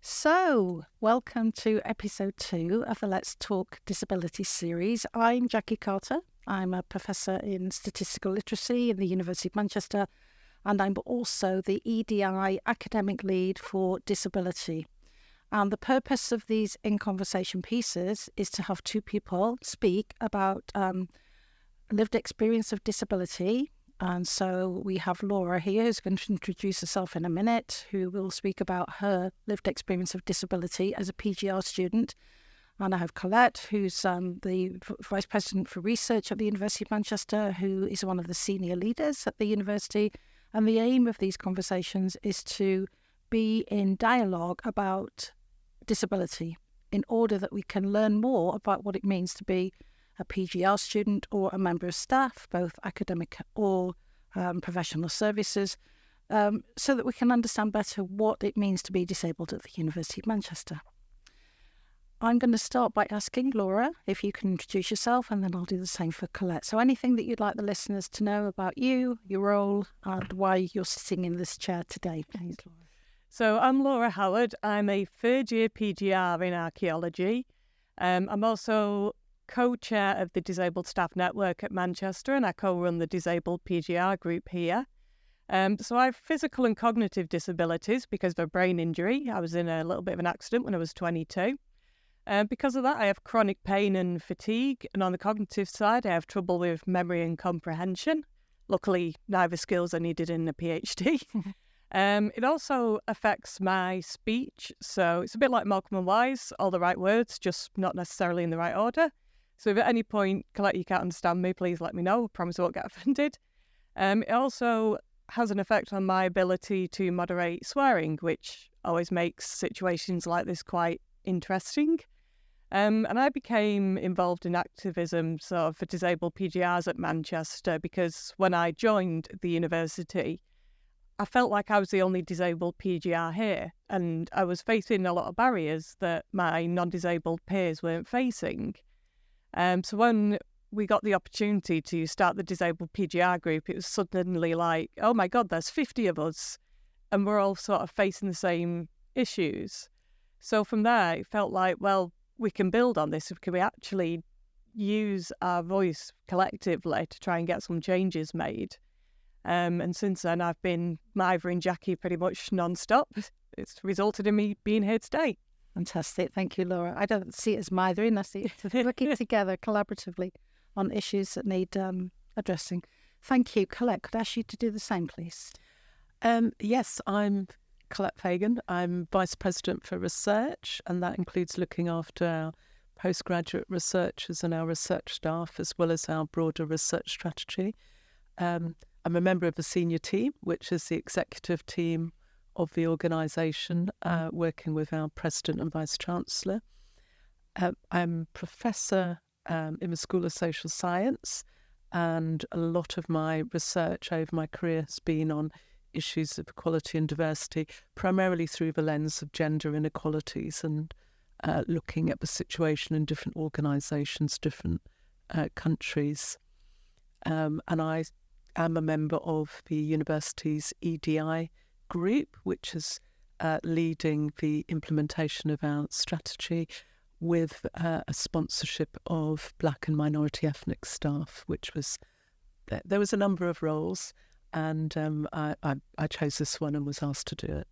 So, welcome to episode 2 of the Let's Talk Disability series. I'm Jackie Carter. I'm a professor in statistical literacy in the University of Manchester, and I'm also the EDI academic lead for disability. And the purpose of these in conversation pieces is to have two people speak about lived experience of disability. And so we have Laura here, who's going to introduce herself in a minute, who will speak about her lived experience of disability as a PGR student. And I have Colette, who's the Vice President for Research at the University of Manchester, who is one of the senior leaders at the university. And the aim of these conversations is to be in dialogue about disability in order that we can learn more about what it means to be a PGR student or a member of staff, both academic or professional services, so that we can understand better what it means to be disabled at the University of Manchester. I'm going to start by asking Laura if you can introduce yourself, and then I'll do the same for Colette. So anything that you'd like the listeners to know about you, your role, and why you're sitting in this chair today, please, Laura. So I'm Laura Howard. I'm a third-year PGR in Archaeology. I'm also co-chair of the Disabled Staff Network at Manchester, and I co-run the Disabled PGR group here. So I have physical and cognitive disabilities because of a brain injury. I was in a little bit of an accident when I was 22. Because of that, I have chronic pain and fatigue, and on the cognitive side, I have trouble with memory and comprehension. Luckily, neither skills are needed in a PhD. It also affects my speech, so it's a bit like Malcolm and Wise, all the right words, just not necessarily in the right order. So if at any point, Colette, you can't understand me, please let me know. I promise I won't get offended. It also has an effect on my ability to moderate swearing, which always makes situations like this quite interesting. And I became involved in activism for disabled PGRs at Manchester because when I joined the university, I felt like I was the only disabled PGR here, and I was facing a lot of barriers that my non-disabled peers weren't facing. So when we got the opportunity to start the Disabled PGR group, it was suddenly like, oh my God, there's 50 of us, and we're all sort of facing the same issues. So from there, it felt like, well, we can build on this. Can we actually use our voice collectively to try and get some changes made? And since then, I've been mithering Jackie pretty much non-stop. It's resulted in me being here today. Fantastic. Thank you, Laura. I don't see it as mithering. I see it as working together collaboratively on issues that need addressing. Thank you. Colette, could I ask you to do the same, please? Yes, I'm Colette Fagan. I'm Vice President for Research, and that includes looking after our postgraduate researchers and our research staff, as well as our broader research strategy. I'm a member of the senior team, which is the executive team of the organisation, working with our President and Vice-Chancellor. I'm Professor in the School of Social Science, and a lot of my research over my career has been on issues of equality and diversity, primarily through the lens of gender inequalities and looking at the situation in different organisations, different countries. And I am a member of the university's EDI group, which is leading the implementation of our strategy with a sponsorship of Black and minority ethnic staff, which was, there was a number of roles, and I chose this one and was asked to do it.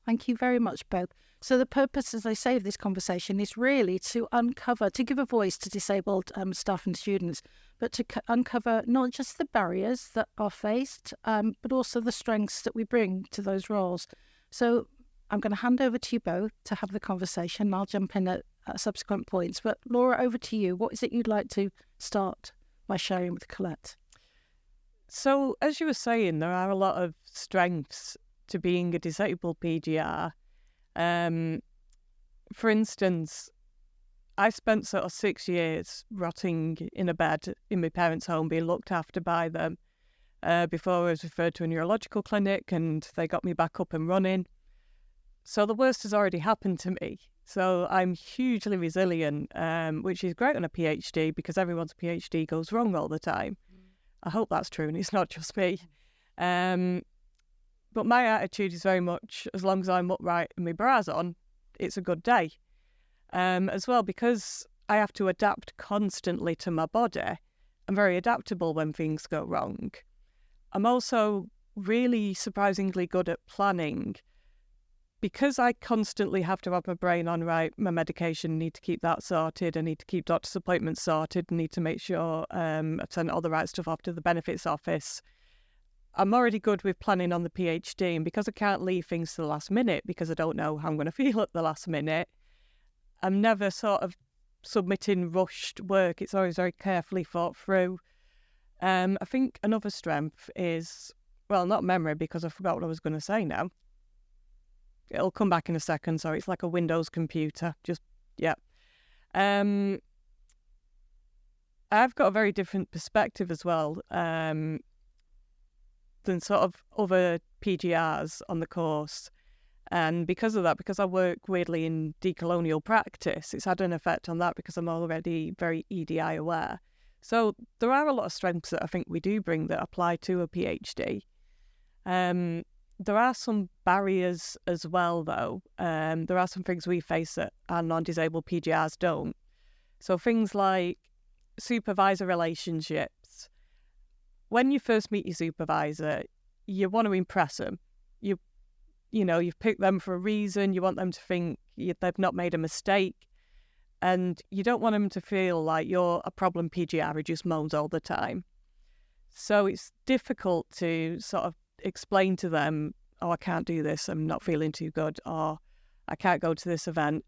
Thank you very much, both. So the purpose, as I say, of this conversation is really to uncover, to give a voice to disabled staff and students, but to uncover not just the barriers that are faced, but also the strengths that we bring to those roles. So I'm going to hand over to you both to have the conversation. I'll jump in at subsequent points. But Laura, over to you. What is it you'd like to start by sharing with Colette? So as you were saying, there are a lot of strengths to being a disabled PGR. For instance, I spent sort of 6 years rotting in a bed in my parents' home, being looked after by them, before I was referred to a neurological clinic and they got me back up and running. So the worst has already happened to me. So I'm hugely resilient, which is great on a PhD because everyone's PhD goes wrong all the time. I hope that's true and it's not just me. But my attitude is very much, as long as I'm upright and my bra's on, it's a good day. As well, because I have to adapt constantly to my body, I'm very adaptable when things go wrong. I'm also really surprisingly good at planning. Because I constantly have to have my brain on, right, my medication, need to keep that sorted, I need to keep doctor's appointments sorted, need to make sure I've sent all the right stuff off to the benefits office. I'm already good with planning on the PhD, and because I can't leave things to the last minute because I don't know how I'm going to feel at the last minute, I'm never sort of submitting rushed work. It's always very carefully thought through. I think another strength is, well, not memory, because I forgot what I was going to say now. It'll come back in a second. Sorry, it's like a Windows computer. I've got a very different perspective as well than sort of other PGRs on the course. And because of that, because I work weirdly in decolonial practice, it's had an effect on that because I'm already very EDI aware. So there are a lot of strengths that I think we do bring that apply to a PhD. There are some barriers as well, though. There are some things we face that our non-disabled PGRs don't. So things like supervisor relationships. When you first meet your supervisor, you want to impress them. You've picked them for a reason. You want them to think they've not made a mistake. And you don't want them to feel like you're a problem PGR who just moans all the time. So it's difficult to sort of explain to them, oh, I can't do this, I'm not feeling too good, or I can't go to this event.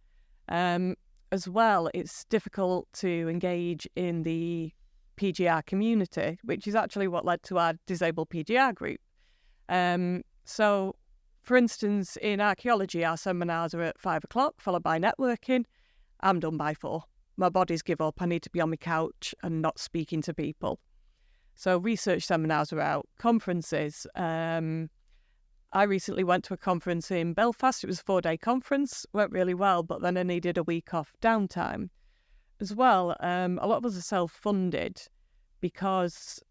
As well, it's difficult to engage in the PGR community, which is actually what led to our disabled PGR group. So, for instance, in archaeology, our seminars are at 5 o'clock, followed by networking. I'm done by 4. My bodies give up. I need to be on my couch and not speaking to people. So research seminars are out. Conferences. I recently went to a conference in Belfast. It was a 4-day conference. Went really well, but then I needed a week off downtime. As well, a lot of us are self-funded because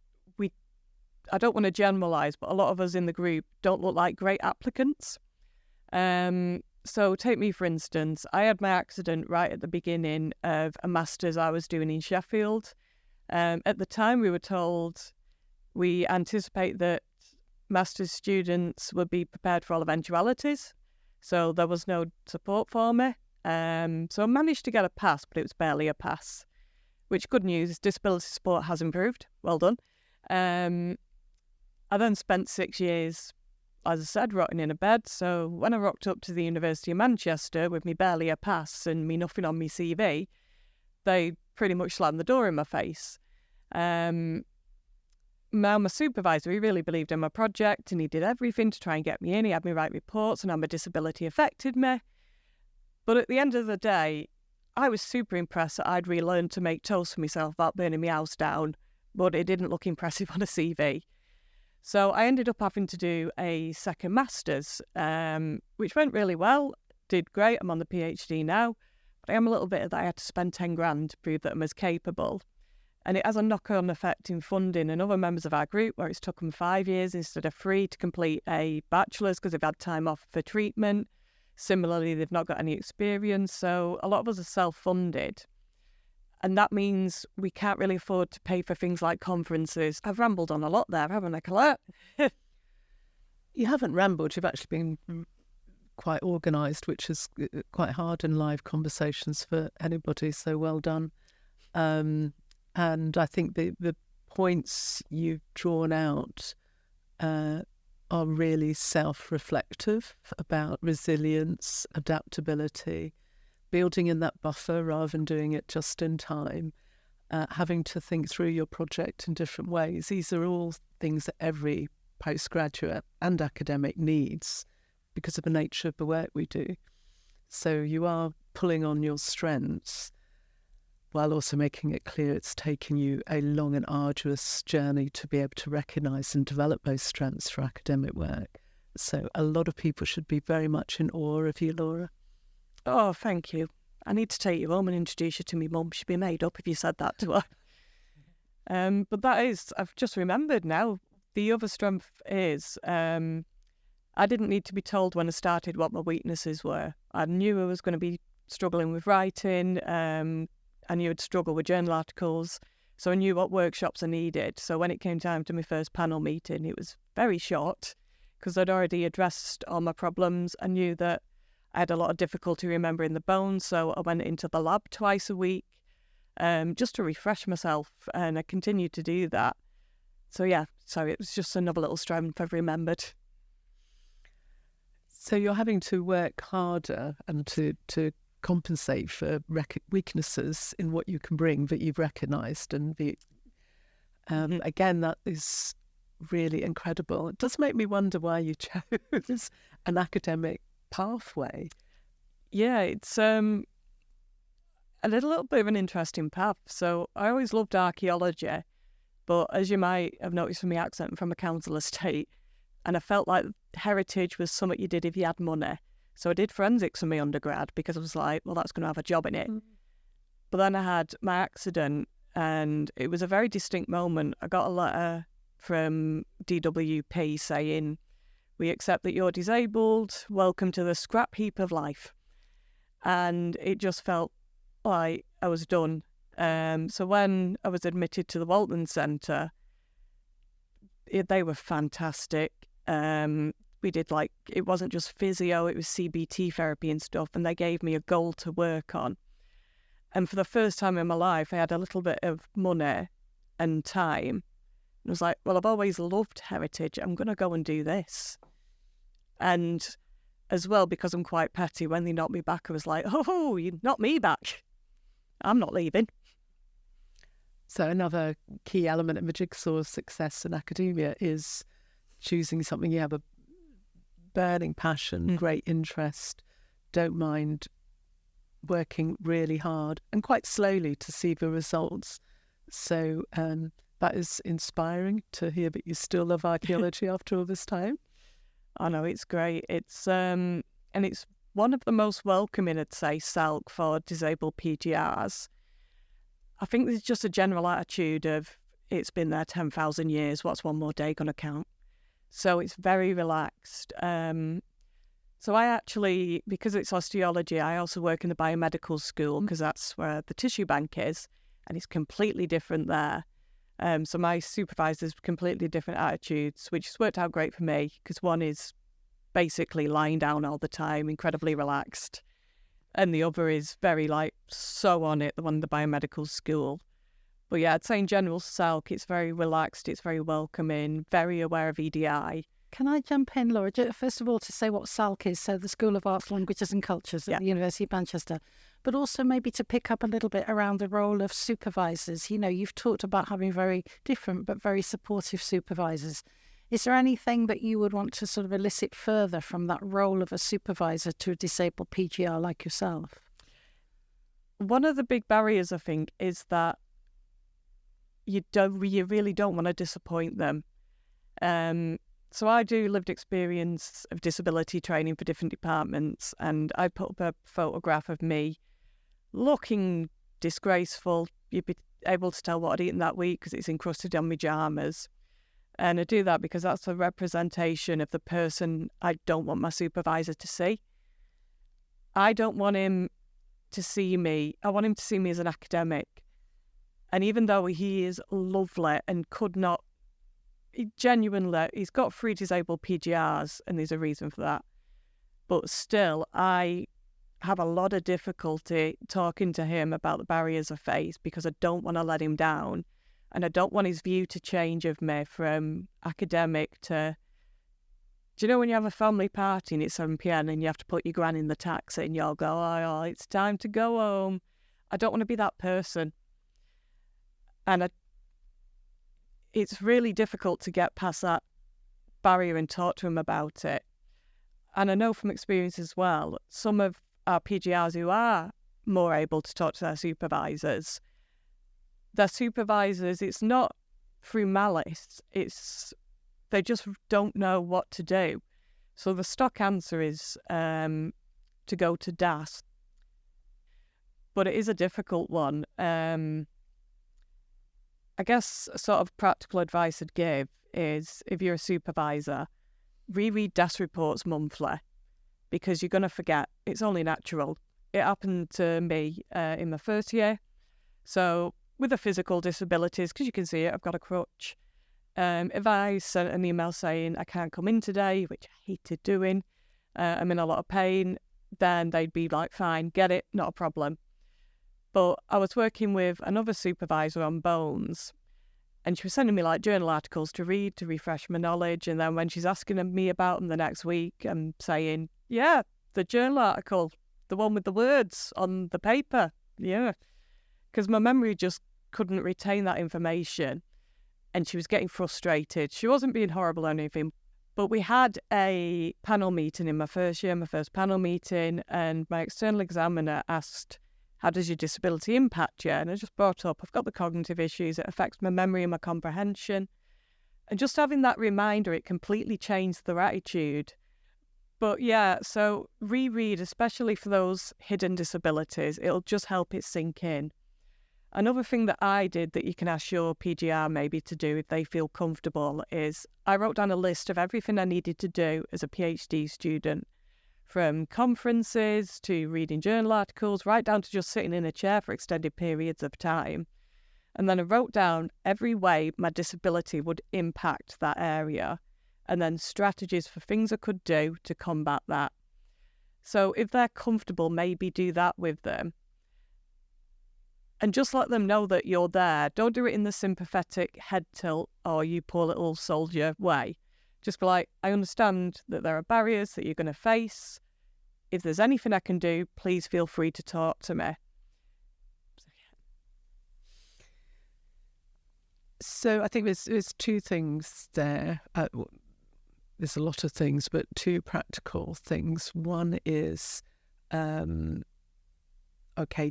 I don't want to generalise, but a lot of us in the group don't look like great applicants. So take me, for instance. I had my accident right at the beginning of a master's I was doing in Sheffield. At the time, we were told we anticipate that master's students would be prepared for all eventualities. So there was no support for me. So I managed to get a pass, but it was barely a pass. Which, good news, disability support has improved. Well done. I then spent 6 years, as I said, rotting in a bed. So when I rocked up to the University of Manchester with me barely a pass and me nothing on me CV, they pretty much slammed the door in my face. Now my supervisor, he really believed in my project and he did everything to try and get me in. He had me write reports on how my disability affected me. But at the end of the day, I was super impressed that I'd relearned to make toast for myself without burning my house down, but it didn't look impressive on a CV. So I ended up having to do a second master's, which went really well, did great. I'm on the PhD now, but I am a little bit that I had to spend 10 grand to prove that I'm as capable. And it has a knock-on effect in funding and other members of our group where it's took them 5 years instead of 3 to complete a bachelor's because they've had time off for treatment. Similarly, they've not got any experience. So a lot of us are self-funded. And that means we can't really afford to pay for things like conferences. I've rambled on a lot there, haven't I, Colette? You haven't rambled. You've actually been quite organised, which is quite hard in live conversations for anybody. So well done. And I think the points you've drawn out are really self-reflective about resilience, adaptability, building in that buffer rather than doing it just in time, having to think through your project in different ways. These are all things that every postgraduate and academic needs because of the nature of the work we do. So you are pulling on your strengths while also making it clear it's taking you a long and arduous journey to be able to recognise and develop those strengths for academic work. So a lot of people should be very much in awe of you, Laura. Oh, thank you. I need to take you home and introduce you to my mum. She'd be made up if you said that to her. But that is, I've just remembered now, the other strength is I didn't need to be told when I started what my weaknesses were. I knew I was going to be struggling with writing. I knew I'd struggle with journal articles. So I knew what workshops I needed. So when it came time to my first panel meeting, it was very short because I'd already addressed all my problems. I knew that I had a lot of difficulty remembering the bones, so I went into the lab twice a week just to refresh myself, and I continued to do that. So yeah, so it was just another little strength I've remembered. So you're having to work harder and to compensate for weaknesses in what you can bring that you've recognised, and again, that is really incredible. It does make me wonder why you chose an academic pathway. Yeah, it's a little bit of an interesting path. So I always loved archaeology, but as you might have noticed from my accent, I'm from a council estate, and I felt like heritage was something you did if you had money. So I did forensics in my undergrad because I was like, well, that's going to have a job in it. But then I had my accident, and it was a very distinct moment. I got a letter from DWP saying, we accept that you're disabled. Welcome to the scrap heap of life. And it just felt like I was done. So when I was admitted to the Walton Centre, they were fantastic. We did it wasn't just physio, it was CBT therapy and stuff, and they gave me a goal to work on. And for the first time in my life, I had a little bit of money and time. And I was like, well, I've always loved heritage. I'm going to go and do this. And as well, because I'm quite petty, when they knocked me back, I was like, oh, you knocked me back. I'm not leaving. So another key element of the jigsaw of success in academia is choosing something you have a burning passion, great interest, don't mind working really hard and quite slowly to see the results. So that is inspiring to hear that you still love archaeology after all this time. I know, it's great. It's and it's one of the most welcoming, I'd say, SALC for disabled PGRs. I think there's just a general attitude of it's been there 10,000 years, what's one more day going to count? So it's very relaxed. So I actually, because it's osteology, I also work in the biomedical school because that's where the tissue bank is, and it's completely different there. So my supervisor's completely different attitudes, which has worked out great for me because one is basically lying down all the time, incredibly relaxed, and the other is very so on it, the one in the biomedical school. But yeah, I'd say in general, SALC, it's very relaxed, it's very welcoming, very aware of EDI. Can I jump in, Laura? First of all, to say what SALC is, so the School of Arts, Languages and Cultures at the University of Manchester, but also maybe to pick up a little bit around the role of supervisors. You've talked about having very different but very supportive supervisors. Is there anything that you would want to sort of elicit further from that role of a supervisor to a disabled PGR like yourself? One of the big barriers, I think, is that you really don't want to disappoint them. So I do lived experience of disability training for different departments, and I put up a photograph of me looking disgraceful. You'd be able to tell what I'd eaten that week because it's encrusted on my pyjamas. And I do that because that's a representation of the person I don't want my supervisor to see. I don't want him to see me. I want him to see me as an academic. And even though he is lovely and could not, he's got 3 disabled PGRs, and there's a reason for that. But still, I have a lot of difficulty talking to him about the barriers I face because I don't want to let him down. And I don't want his view to change of me from academic to... Do you know when you have a family party and it's 7 p.m. and you have to put your gran in the taxi and you'll go, oh, it's time to go home. I don't want to be that person. And it's really difficult to get past that barrier and talk to him about it. And I know from experience as well, some of our PGRs who are more able to talk to their supervisors, it's not through malice, they just don't know what to do. So the stock answer is to go to DAS. But it is a difficult one. I guess a sort of practical advice I'd give is, if you're a supervisor, reread DAS reports monthly. because you're going to forget. It's only natural. It happened to me in my first year. So with the physical disabilities, because you can see it, I've got a crutch. If I sent an email saying I can't come in today, which I hated doing, I'm in a lot of pain, then they'd be like, fine, get it, not a problem. But I was working with another supervisor on bones, and she was sending me like journal articles to read to refresh my knowledge. And then when she's asking me about them the next week, I'm saying, yeah, the journal article, the one with the words on the paper. Yeah. Because my memory just couldn't retain that information. And she was getting frustrated. She wasn't being horrible or anything. But we had a panel meeting in my first year, my first panel meeting, and my external examiner asked, how does your disability impact you? And I just brought up, I've got the cognitive issues, it affects my memory and my comprehension. And just having that reminder, it completely changed their attitude. But yeah, so reread, especially for those hidden disabilities, it'll just help it sink in. Another thing that I did that you can ask your PGR maybe to do if they feel comfortable is I wrote down a list of everything I needed to do as a PhD student, from conferences to reading journal articles, right down to just sitting in a chair for extended periods of time. And then I wrote down every way my disability would impact that area, and then strategies for things I could do to combat that. So if they're comfortable, maybe do that with them. And just let them know that you're there. Don't do it in the sympathetic head tilt or you poor little soldier way. Just be like, I understand that there are barriers that you're going to face. If there's anything I can do, please feel free to talk to me. So I think there's two things there. There's a lot of things, but two practical things. One is,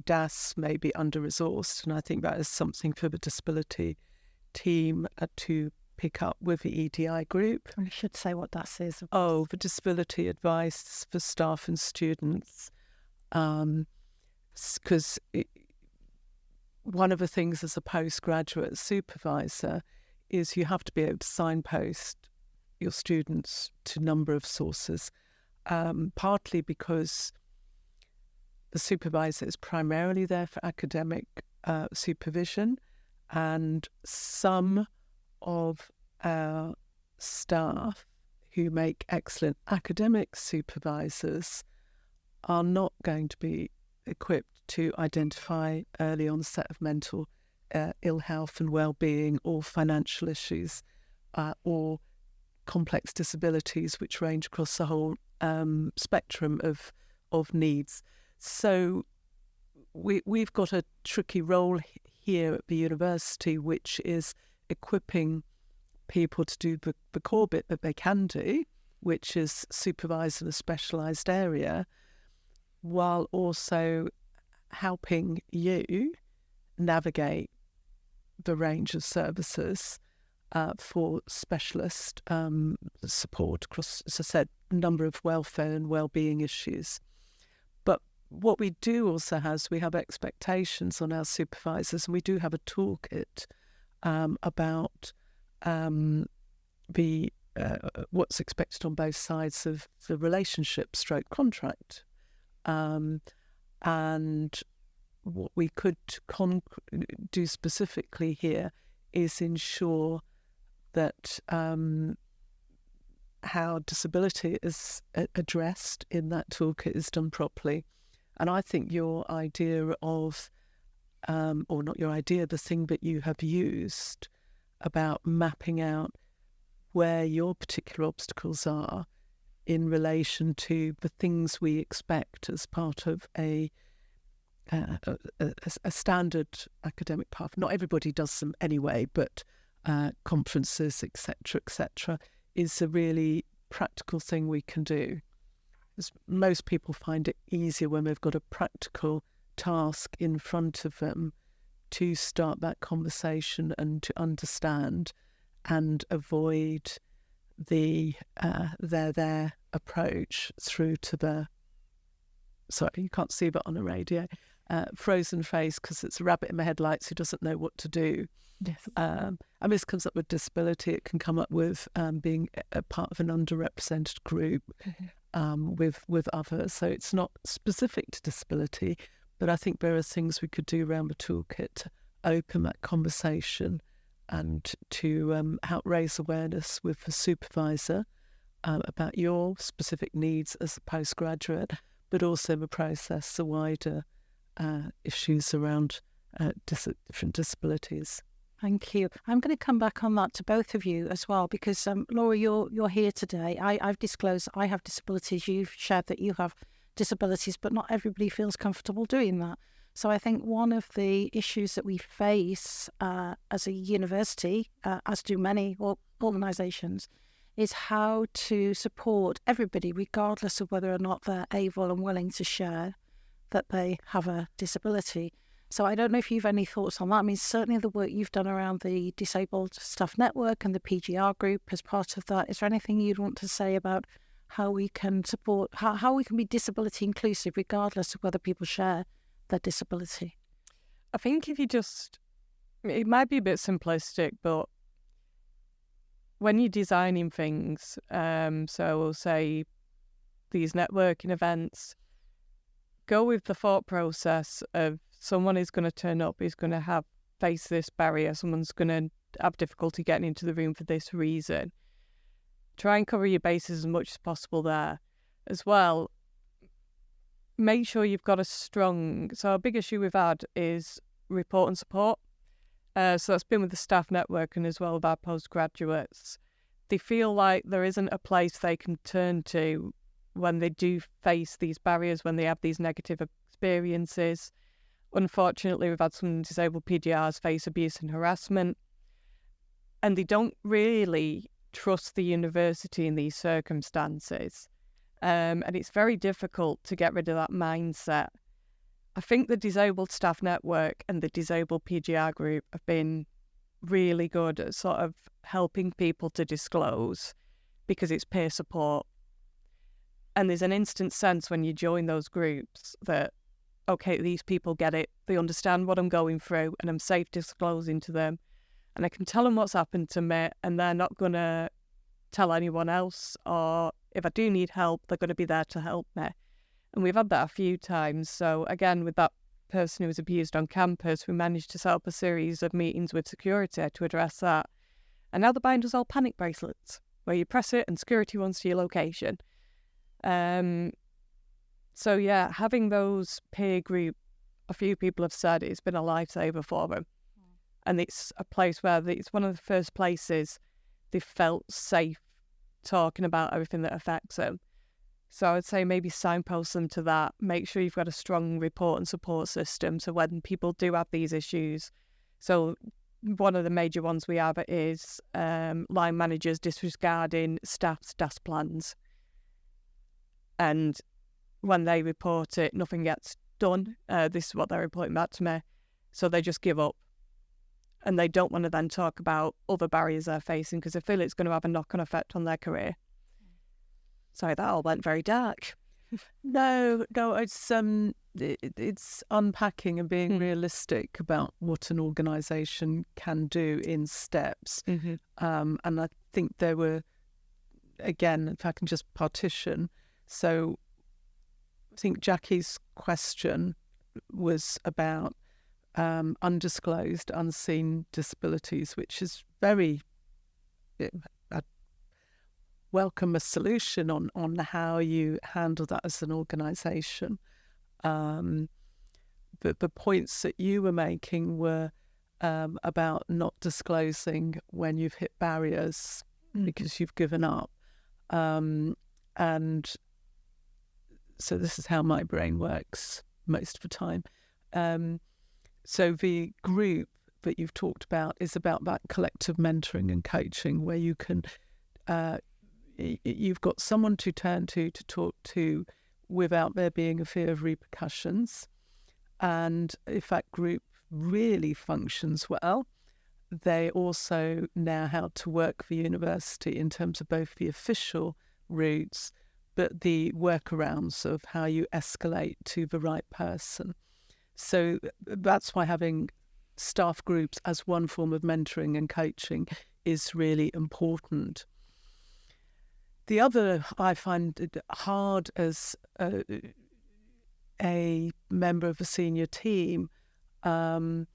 DAS may be under-resourced, and I think that is something for the disability team to pick up with the EDI group. I should say what DAS is. The disability advice for staff and students. Because one of the things as a postgraduate supervisor is you have to be able to signpost your students to a number of sources, partly because the supervisor is primarily there for academic supervision, and some of our staff who make excellent academic supervisors are not going to be equipped to identify early onset of mental ill health and well-being, or financial issues, or complex disabilities which range across the whole spectrum of needs. So we've got a tricky role here at the university, which is equipping people to do the core bit that they can do, which is supervise in a specialised area, while also helping you navigate the range of services for specialist support across, as I said, a number of welfare and well-being issues. But what we do also we have expectations on our supervisors, and we do have a toolkit about what's expected on both sides of the relationship / contract. And what we could do specifically here is ensure that how disability is addressed in that toolkit is done properly. And I think your idea of, or not your idea, the thing that you have used about mapping out where your particular obstacles are in relation to the things we expect as part of a standard academic path. Not everybody does them anyway, but conferences, etc., is a really practical thing we can do. Because most people find it easier when they've got a practical task in front of them to start that conversation and to understand and avoid the their approach through to the, sorry, you can't see that on a radio, frozen face because it's a rabbit in the headlights who doesn't know what to do. Yes. And this comes up with disability. It can come up with being a part of an underrepresented group. with others. So it's not specific to disability, but I think there are things we could do around the toolkit to open that conversation and to help raise awareness with the supervisor about your specific needs as a postgraduate, but also the process, the wider issues around different disabilities. Thank you. I'm going to come back on that to both of you as well, because Laura, you're here today. I've disclosed I have disabilities. You've shared that you have disabilities, but not everybody feels comfortable doing that. So I think one of the issues that we face as a university, as do many organisations, is how to support everybody, regardless of whether or not they're able and willing to share that they have a disability. So I don't know if you've any thoughts on that. I mean, certainly the work you've done around the Disabled Staff Network and the PGR group as part of that. Is there anything you'd want to say about how we can support, how we can be disability inclusive, regardless of whether people share their disability? I think if you just, it might be a bit simplistic, but when you're designing things, so we'll say these networking events, go with the thought process of someone is going to turn up, is going to face this barrier, someone's going to have difficulty getting into the room for this reason. Try and cover your bases as much as possible there. As well, make sure you've got so a big issue we've had is report and support. So that's been with the staff network and as well with our postgraduates. They feel like there isn't a place they can turn to when they do face these barriers, when they have these negative experiences. Unfortunately, we've had some disabled PGRs face abuse and harassment, and they don't really trust the university in these circumstances. And it's very difficult to get rid of that mindset. I think the Disabled Staff Network and the Disabled PGR group have been really good at sort of helping people to disclose, because it's peer support. And there's an instant sense when you join those groups that, okay, these people get it, they understand what I'm going through, and I'm safe disclosing to them, and I can tell them what's happened to me, and they're not going to tell anyone else, or if I do need help, they're going to be there to help me. And we've had that a few times. So again, with that person who was abused on campus, we managed to set up a series of meetings with security to address that. And now the bind us all panic bracelets, where you press it and security runs to your location. So yeah, having those peer group, a few people have said it's been a lifesaver for them. And it's a place where it's one of the first places they felt safe talking about everything that affects them. So I would say maybe signpost them to that. Make sure you've got a strong report and support system, so when people do have these issues. So one of the major ones we have is line managers disregarding staff's DAS plans. And when they report it, nothing gets done. This is what they're reporting back to me. So they just give up. And they don't want to then talk about other barriers they're facing, because they feel it's going to have a knock-on effect on their career. Sorry, that all went very dark. No, it's unpacking and being realistic about what an organisation can do in steps. And I think there were, again, if I can just partition. So I think Jackie's question was about undisclosed, unseen disabilities, which is very... I welcome a solution on how you handle that as an organisation. But the points that you were making were about not disclosing when you've hit barriers because you've given up. And so this is how my brain works most of the time. So the group that you've talked about is about that collective mentoring and coaching, where you can, you've got someone to turn to talk to without there being a fear of repercussions. And if that group really functions well, they also know how to work for university in terms of both the official routes, but the workarounds of how you escalate to the right person. So that's why having staff groups as one form of mentoring and coaching is really important. The other I find it hard as a member of a senior team and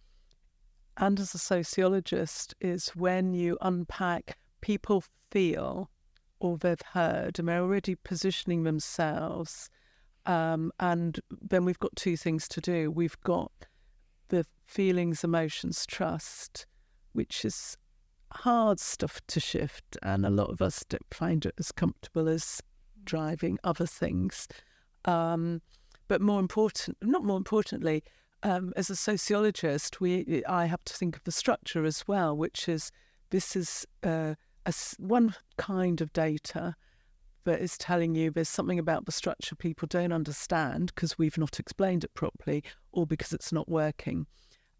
as a sociologist is when you unpack people feel or they've heard and they're already positioning themselves. And then we've got two things to do. We've got the feelings, emotions, trust, which is hard stuff to shift, and a lot of us don't find it as comfortable as driving other things. But not more importantly, as a sociologist, I have to think of the structure as well, which is this is one kind of data that is telling you there's something about the structure people don't understand because we've not explained it properly or because it's not working.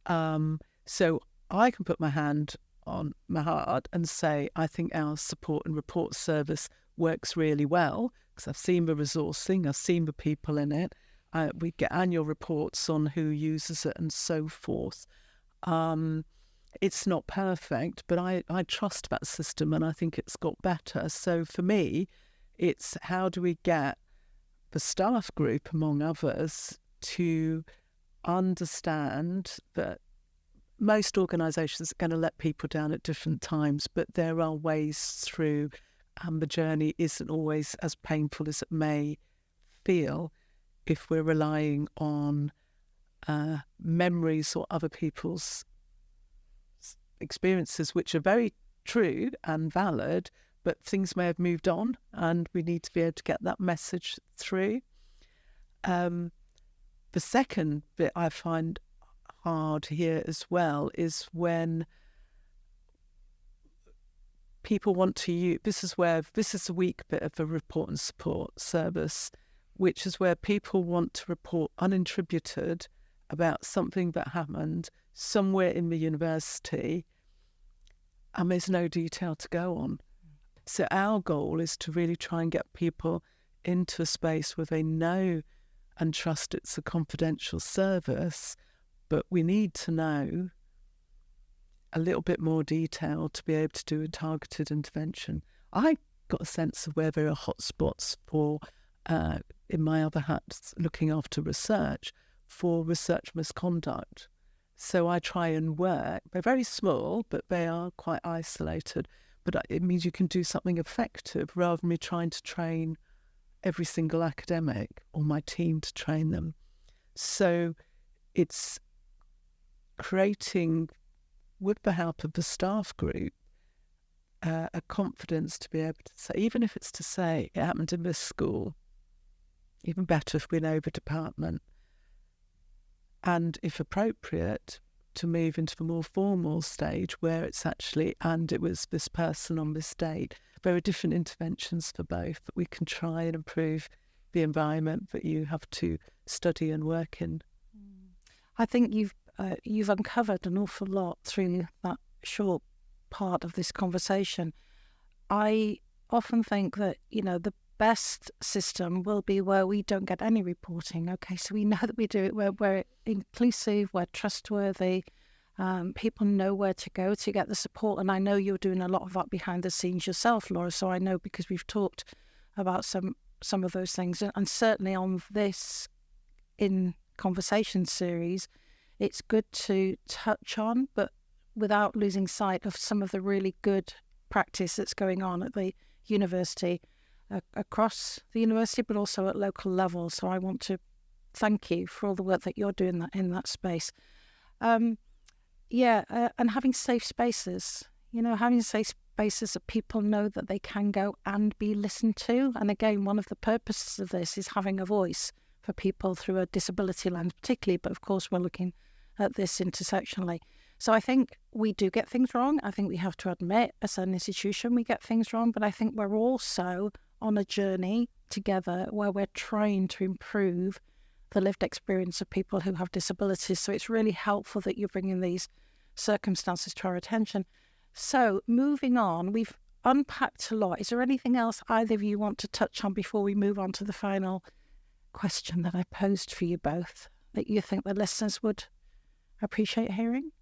So I can put my hand on my heart and say, I think our support and report service works really well because I've seen the resourcing, I've seen the people in it. We get annual reports on who uses it and so forth. It's not perfect, but I trust that system and I think it's got better. So for me, it's how do we get the staff group, among others, to understand that most organisations are going to let people down at different times, but there are ways through, and the journey isn't always as painful as it may feel if we're relying on memories or other people's experiences, which are very true and valid, but things may have moved on and we need to be able to get that message through. The second bit I find hard here as well is when people want to use, this is a weak bit of the report and support service, which is where people want to report unintributed about something that happened somewhere in the university and there's no detail to go on. So our goal is to really try and get people into a space where they know and trust it's a confidential service, but we need to know a little bit more detail to be able to do a targeted intervention. I got a sense of where there are hotspots for, in my other hats, looking after research, for research misconduct. So I try and work. They're very small, but they are quite isolated. But it means you can do something effective rather than me trying to train every single academic or my team to train them. So it's creating, with the help of the staff group, a confidence to be able to say, even if it's to say it happened in this school, even better if we know the department, and if appropriate, to move into the more formal stage where it's actually, and it was this person on this date. There are different interventions for both, but we can try and improve the environment that you have to study and work in. I think you've uncovered an awful lot through that short part of this conversation. I often think that, the best system will be where we don't get any reporting. Okay, so we know that we do it where we're inclusive, we're trustworthy, people know where to go to get the support. And I know you're doing a lot of that behind the scenes yourself, Laura, so I know because we've talked about some of those things. And certainly on this In Conversation series, it's good to touch on, but without losing sight of some of the really good practice that's going on at the university, across the university, but also at local level. So I want to thank you for all the work that you're doing in that space. And having safe spaces, having safe spaces that people know that they can go and be listened to. And again, one of the purposes of this is having a voice for people through a disability lens particularly, but of course we're looking at this intersectionally. So I think we do get things wrong. I think we have to admit as an institution we get things wrong, but I think we're also on a journey together where we're trying to improve the lived experience of people who have disabilities. So it's really helpful that you're bringing these circumstances to our attention. So moving on, we've unpacked a lot. Is there anything else either of you want to touch on before we move on to the final question that I posed for you both that you think the listeners would appreciate hearing?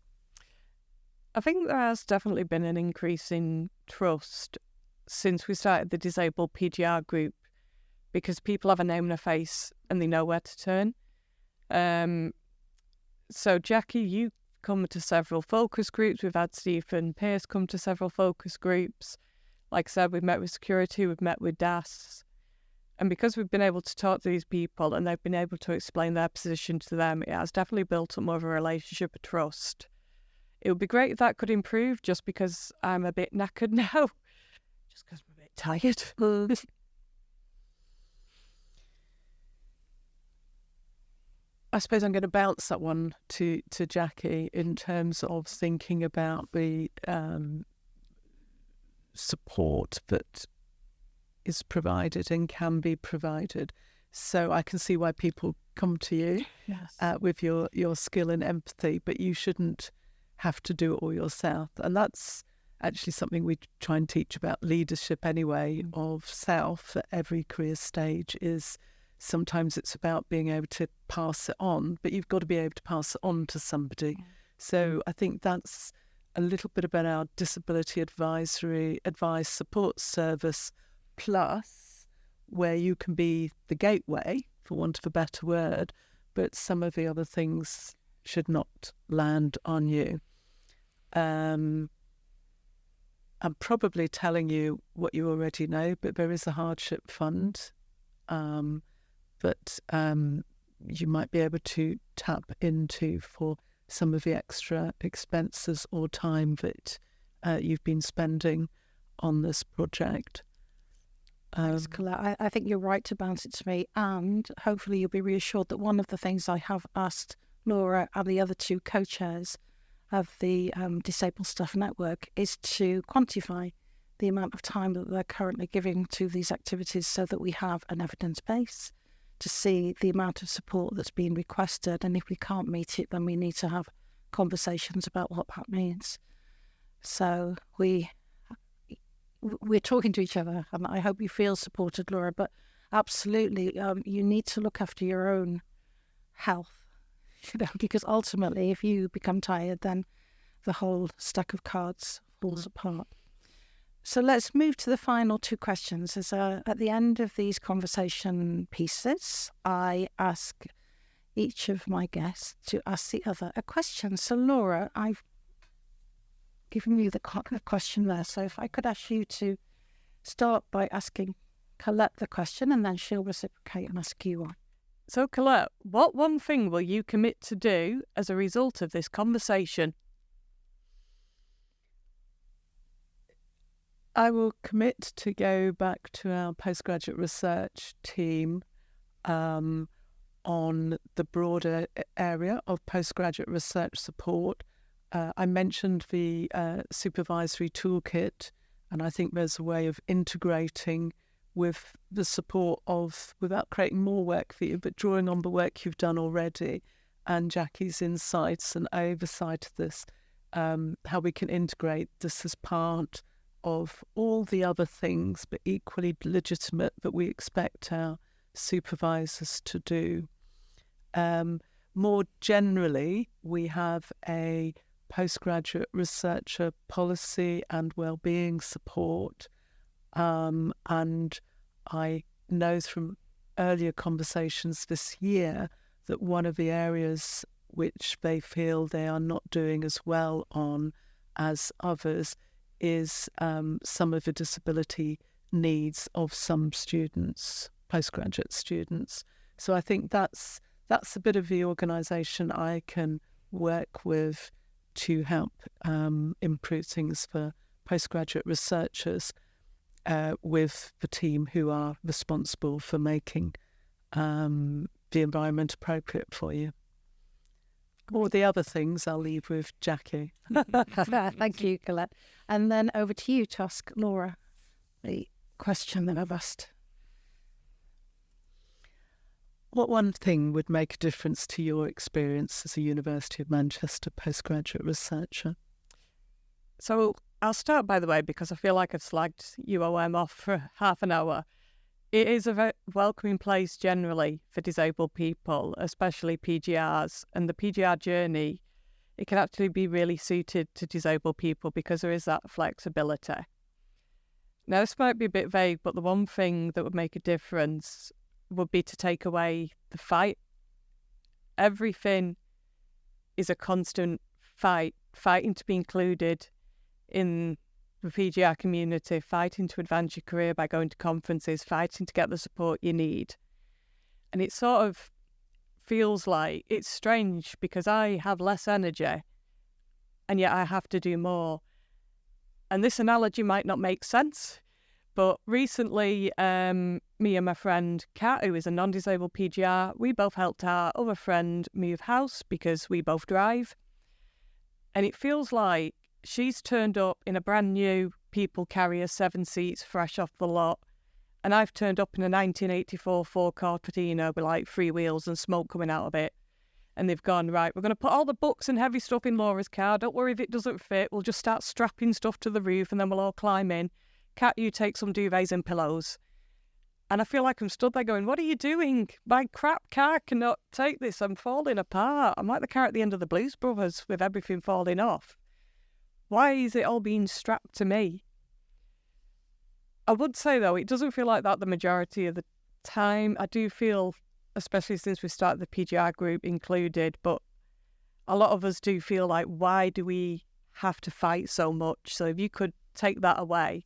I think there has definitely been an increase in trust since we started the disabled PGR group, because people have a name and a face and they know where to turn. So Jackie, you come to several focus groups. We've had Stephen Pearce come to several focus groups. Like I said, we've met with security, we've met with DAS. And because we've been able to talk to these people and they've been able to explain their position to them, it has definitely built up more of a relationship of trust. It would be great if that could improve, just because I'm a bit knackered now. Just because I'm a bit tired. I suppose I'm going to bounce that one to Jackie in terms of thinking about the support that is provided and can be provided. So I can see why people come to you with your skill and empathy, but you shouldn't have to do it all yourself. And that's actually something we try and teach about leadership anyway, of self at every career stage. Is sometimes it's about being able to pass it on, but you've got to be able to pass it on to somebody. So I think that's a little bit about our disability advice support service, plus where you can be the gateway, for want of a better word, but some of the other things should not land on you. I'm probably telling you what you already know, but there is a hardship fund, but you might be able to tap into for some of the extra expenses or time that you've been spending on this project. Thanks, Colette. I think you're right to bounce it to me, and hopefully you'll be reassured that one of the things I have asked Laura and the other two co-chairs of the Disabled Staff Network is to quantify the amount of time that they're currently giving to these activities, so that we have an evidence base to see the amount of support that's being requested. And if we can't meet it, then we need to have conversations about what that means. So we're talking to each other, and I hope you feel supported, Laura. But absolutely, you need to look after your own health, because ultimately, if you become tired, then the whole stack of cards falls apart. So let's move to the final two questions. As at the end of these conversation pieces, I ask each of my guests to ask the other a question. So Laura, I've given you the question there. So if I could ask you to start by asking Colette the question, and then she'll reciprocate and ask you one. So Colette, what one thing will you commit to do as a result of this conversation? I will commit to go back to our postgraduate research team on the broader area of postgraduate research support. I mentioned the supervisory toolkit, and I think there's a way of integrating with the support of, without creating more work for you, but drawing on the work you've done already and Jackie's insights and oversight of this, how we can integrate this as part of all the other things, but equally legitimate, that we expect our supervisors to do. More generally, we have a postgraduate researcher policy and wellbeing support, and I know from earlier conversations this year that one of the areas which they feel they are not doing as well on as others is some of the disability needs of some students, postgraduate students. So I think that's a bit of the organisation I can work with to help improve things for postgraduate researchers with the team who are responsible for making the environment appropriate for you. All the other things I'll leave with Jackie. Thank you, Colette. And then over to you to ask Laura the question that I've asked. What one thing would make a difference to your experience as a University of Manchester postgraduate researcher? So I'll start, by the way, because I feel like I've slagged UOM off for half an hour. It is a very welcoming place generally for disabled people, especially PGRs. And the PGR journey, it can actually be really suited to disabled people because there is that flexibility. Now, this might be a bit vague, but the one thing that would make a difference would be to take away the fight. Everything is a constant fight, fighting to be included in the PGR community, fighting to advance your career by going to conferences, fighting to get the support you need. And it sort of feels like it's strange because I have less energy and yet I have to do more. And this analogy might not make sense, but recently me and my friend Kat, who is a non-disabled PGR, we both helped our other friend move house because we both drive. And it feels like she's turned up in a brand new people carrier, 7 seats, fresh off the lot. And I've turned up in a 1984 Ford Cortina with like 3 wheels and smoke coming out of it. And they've gone, right, we're going to put all the books and heavy stuff in Laura's car. Don't worry if it doesn't fit. We'll just start strapping stuff to the roof and then we'll all climb in. Kat, you take some duvets and pillows. And I feel like I'm stood there going, what are you doing? My crap car cannot take this. I'm falling apart. I'm like the car at the end of the Blues Brothers with everything falling off. Why is it all being strapped to me? I would say, though, it doesn't feel like that the majority of the time. I do feel, especially since we started the PGR group included, but a lot of us do feel like, why do we have to fight so much? So if you could take that away,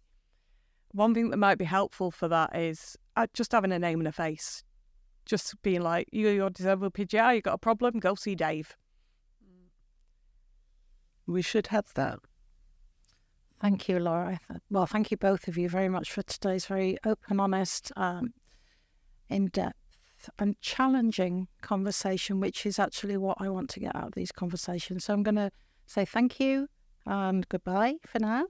one thing that might be helpful for that is just having a name and a face. Just being like, you're disabled PGR, you got a problem, go see Dave. We should have that. Thank you, Laura. Well, thank you both of you very much for today's very open, honest, in-depth and challenging conversation, which is actually what I want to get out of these conversations. So I'm going to say thank you and goodbye for now.